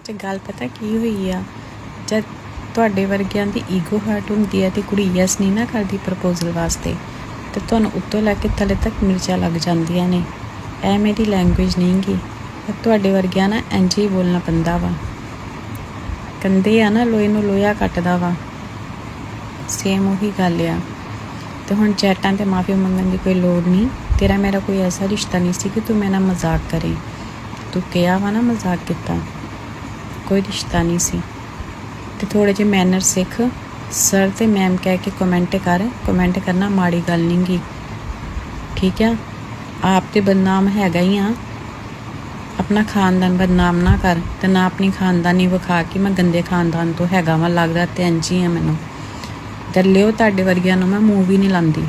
'ਚ ਗੱਲ ਪਤਾ ਕੀ ਹੋਈ ਆ। ਜਦ ਤੁਹਾਡੇ ਵਰਗਿਆਂ ਦੀ ਈਗੋ ਹਰਟ ਹੁੰਦੀ ਹੈ ਤੇ ਕੁੜੀ ਯੈਸ ਨਹੀਂ ਨਾ ਕਰਦੀ ਪ੍ਰਪੋਜ਼ਲ ਵਾਸਤੇ, ਤੇ ਤੁਹਾਨੂੰ ਉੱਤੋਂ ਲੈ ਕੇ ਥੱਲੇ ਤੱਕ ਮਿਰਚਾਂ ਲੱਗ ਜਾਂਦੀਆਂ ਨੇ। ਇਹ ਮੇਰੀ ਲੈਂਗੁਏਜ ਨਹੀਂ ਗੀ। ਤੁਹਾਡੇ ਵਰਗਿਆਂ ਨਾ ਇੰਝ ਹੀ ਬੋਲਣਾ ਪੈਂਦਾ ਵਾ। ਕਹਿੰਦੇ ਆ ਨਾ ਲੋਹੇ ਨੂੰ ਲੋਹਾ ਕੱਟਦਾ ਵਾ, ਸੇਮ ਉਹੀ ਗੱਲ ਆ। ਤੇ ਹੁਣ ਚੈਟਾਂ 'ਤੇ ਮਾਫੀ ਮੰਗਣ ਦੀ ਕੋਈ ਲੋੜ ਨਹੀਂ। ਤੇਰਾ ਮੇਰਾ ਕੋਈ ਐਸਾ ਰਿਸ਼ਤਾ ਨਹੀਂ ਸੀ ਕਿ ਤੂੰ ਮੇਰੇ ਨਾਲ ਮਜ਼ਾਕ ਕਰੇ। ਤੂੰ ਕਿਹਾ ਵਾ ਨਾ ਮਜ਼ਾਕ ਕੀਤਾ, ਕੋਈ ਰਿਸ਼ਤਾ ਨਹੀਂ ਸੀ। ਤੇ ਥੋੜ੍ਹੇ ਜਿਹੇ ਮੈਨਰ ਸਿੱਖ। ਸਰ ਤੇ ਮੈਮ ਕਹਿ ਕੇ ਕਮੈਂਟ ਕਰ। ਕਮੈਂਟ ਕਰਨਾ ਮਾੜੀ ਗੱਲ ਨਹੀਂ ਗੀ, ਠੀਕ ਆ। ਆਪ ਤੇ ਬਦਨਾਮ ਹੈਗਾ ਹੀ ਆ, ਆਪਣਾ ਖਾਨਦਾਨ ਬਦਨਾਮ ਨਾ ਕਰ। ਤੇ ਨਾ ਆਪਣੀ ਖਾਨਦਾਨੀ ਵਿਖਾ ਕੇ ਮੈਂ ਗੰਦੇ ਖਾਨਦਾਨ ਤੋਂ ਹੈਗਾ ਵਾ, ਲੱਗਦਾ ਤੇ ਇੰਝ ਹੀ ਆ ਮੈਨੂੰ। ਗੱਲਿਓ ਤੁਹਾਡੇ ਵਰਗਿਆਂ ਨੂੰ ਮੈਂ ਮੂੰਹ ਵੀ ਨਹੀਂ ਲਾਉਂਦੀ।